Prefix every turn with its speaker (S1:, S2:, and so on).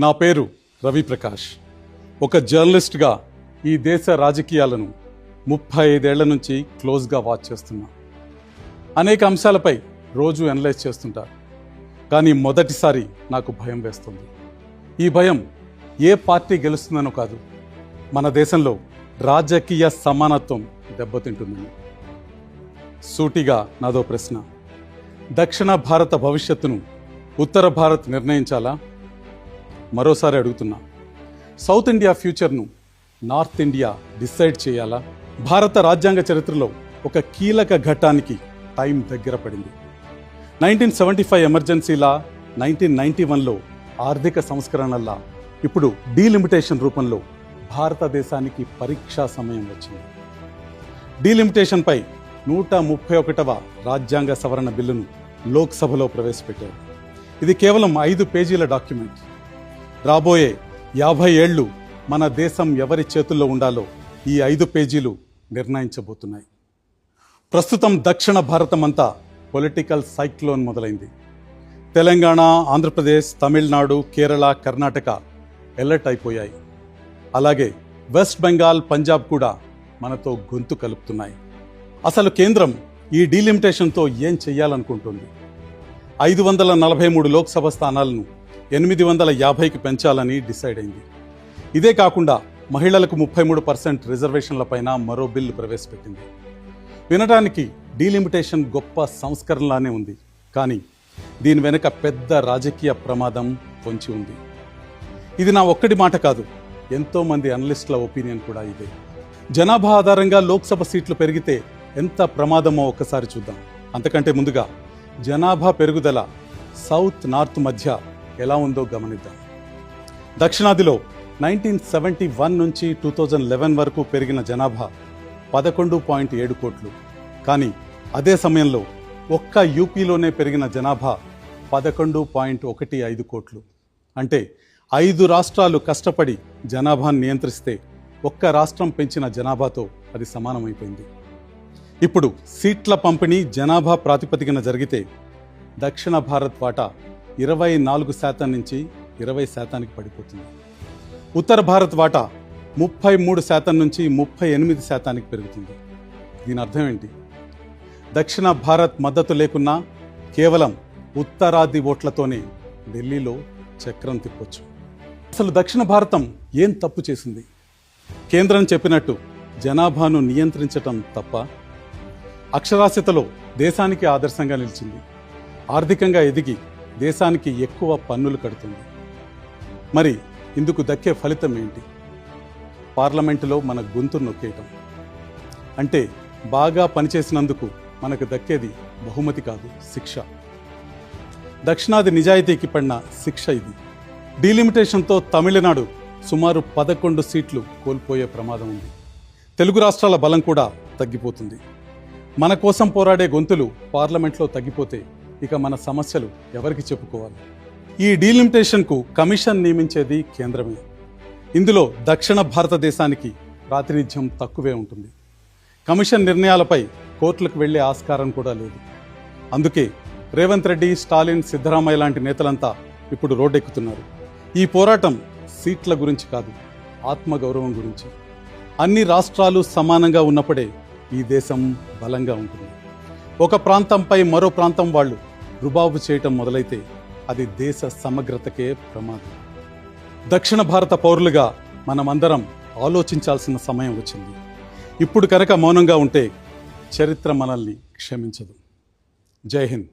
S1: నా పేరు రవి ప్రకాష్. ఒక జర్నలిస్ట్గా ఈ దేశ రాజకీయాలను 35 ఏళ్ల నుంచి క్లోజ్గా వాచ్ చేస్తున్నా. అనేక అంశాలపై రోజు అనలైజ్ చేస్తుంటా. కానీ మొదటిసారి నాకు భయం వేస్తుంది. ఈ భయం ఏ పార్టీ గెలుస్తుందనో కాదు, మన దేశంలో రాజకీయ సమానత్వం దెబ్బతింటుందని. సూటిగా నాదో ప్రశ్న: దక్షిణ భారత భవిష్యత్తును ఉత్తర భారత్ నిర్ణయించాలా? మరోసారి అడుగుతున్నా, సౌత్ ఇండియా ఫ్యూచర్ను నార్త్ ఇండియా డిసైడ్ చేయాలా? భారత రాజ్యాంగ చరిత్రలో ఒక కీలక ఘట్టానికి టైం దగ్గర పడింది. 1975 ఎమర్జెన్సీలా, 1991లో ఆర్థిక సంస్కరణల్లా ఇప్పుడు డీలిమిటేషన్ రూపంలో భారతదేశానికి పరీక్షా సమయం వచ్చింది. డీలిమిటేషన్పై 131వ రాజ్యాంగ సవరణ బిల్లును లోక్సభలో ప్రవేశపెట్టారు. ఇది కేవలం 5 పేజీల డాక్యుమెంట్. రాబోయే 50 ఏళ్లు మన దేశం ఎవరి చేతుల్లో ఉండాలో ఈ 5 పేజీలు నిర్ణయించబోతున్నాయి. ప్రస్తుతం దక్షిణ భారతం అంతా పొలిటికల్ సైక్లోన్ మొదలైంది. తెలంగాణ, ఆంధ్రప్రదేశ్, తమిళనాడు, కేరళ, కర్ణాటక ఎలర్ట్ అయిపోయాయి. అలాగే వెస్ట్ బెంగాల్, పంజాబ్ కూడా మనతో గొంతు కలుపుతున్నాయి. అసలు కేంద్రం ఈ డీలిమిటేషన్తో ఏం చెయ్యాలనుకుంటుంది? 543 లోక్సభ స్థానాలను 850కి పెంచాలని డిసైడ్ అయింది. ఇదే కాకుండా మహిళలకు 33% రిజర్వేషన్లపైన మరో బిల్లు ప్రవేశపెట్టింది. వినడానికి డీలిమిటేషన్ గొప్ప సంస్కరణలానే ఉంది, కానీ దీని వెనుక పెద్ద రాజకీయ ప్రమాదం పొంచి ఉంది. ఇది నా ఒక్కడి మాట కాదు, ఎంతో మంది అనలిస్టుల ఒపీనియన్ కూడా ఇదే. జనాభా ఆధారంగా లోక్సభ సీట్లు పెరిగితే ఎంత ప్రమాదమో ఒక్కసారి చూద్దాం. అంతకంటే ముందుగా జనాభా పెరుగుదల సౌత్ నార్త్ మధ్య ఎలా ఉందో గమనిద్దాం. దక్షిణాదిలో 1971 నుంచి 2011 వరకు పెరిగిన జనాభా 11.7 కోట్లు. కానీ అదే సమయంలో ఒక్క యూపీలోనే పెరిగిన జనాభా 11.15 కోట్లు. అంటే 5 రాష్ట్రాలు కష్టపడి జనాభాను నియంత్రిస్తే ఒక్క రాష్ట్రం పెంచిన జనాభాతో అది సమానమైపోయింది. ఇప్పుడు సీట్ల పంపిణీ జనాభా ప్రాతిపదికన జరిగితే దక్షిణ భారత్ వాటా 24% నుంచి 20%కి పడిపోతుంది. ఉత్తర భారత్ వాటా 33% నుంచి 38%కి పెరుగుతుంది. దీని అర్థం ఏంటి? దక్షిణ భారత్ మద్దతు లేకున్నా కేవలం ఉత్తరాది ఓట్లతోనే ఢిల్లీలో చక్రం తిప్పొచ్చు. అసలు దక్షిణ భారతం ఏం తప్పు చేసింది? కేంద్రం చెప్పినట్టు జనాభాను నియంత్రించటం తప్ప? అక్షరాస్యతలో దేశానికి ఆదర్శంగా నిలిచింది. ఆర్థికంగా ఎదిగి దేశానికి ఎక్కువ పన్నులు కడుతుంది. మరి ఇందుకు దక్కే ఫలితం ఏంటి? పార్లమెంటులో మన గొంతు నొక్కేయటం. అంటే బాగా పనిచేసినందుకు మనకు దక్కేది బహుమతి కాదు, శిక్ష. దక్షిణాది నిజాయితీకి పడిన శిక్ష ఇది. డీలిమిటేషన్తో తమిళనాడు సుమారు 11 సీట్లు కోల్పోయే ప్రమాదం ఉంది. తెలుగు రాష్ట్రాల బలం కూడా తగ్గిపోతుంది. మన కోసం పోరాడే గొంతులు పార్లమెంట్లో తగ్గిపోతే ఇక మన సమస్యలు ఎవరికి చెప్పుకోవాలి? ఈ డీలిమిటేషన్కు కమిషన్ నియమించేది కేంద్రమే. ఇందులో దక్షిణ భారతదేశానికి ప్రాతినిధ్యం తక్కువే ఉంటుంది. కమిషన్ నిర్ణయాలపై కోర్టులకు వెళ్లే ఆస్కారం కూడా లేదు. అందుకే రేవంత్ రెడ్డి, స్టాలిన్, సిద్ధరామయ్య లాంటి నేతలంతా ఇప్పుడు రోడ్డెక్కుతున్నారు. ఈ పోరాటం సీట్ల గురించి కాదు, ఆత్మగౌరవం గురించి. అన్ని రాష్ట్రాలు సమానంగా ఉన్నప్పుడే ఈ దేశం బలంగా ఉంటుంది. ఒక ప్రాంతంపై మరో ప్రాంతం వాళ్ళు రుబాబు చేయటం మొదలైతే అది దేశ సమగ్రతకే ప్రమాదం. దక్షిణ భారత పౌరులుగా మనమందరం ఆలోచించాల్సిన సమయం వచ్చింది. ఇప్పుడు కనుక మౌనంగా ఉంటే చరిత్ర మనల్ని క్షమించదు. జై హింద్.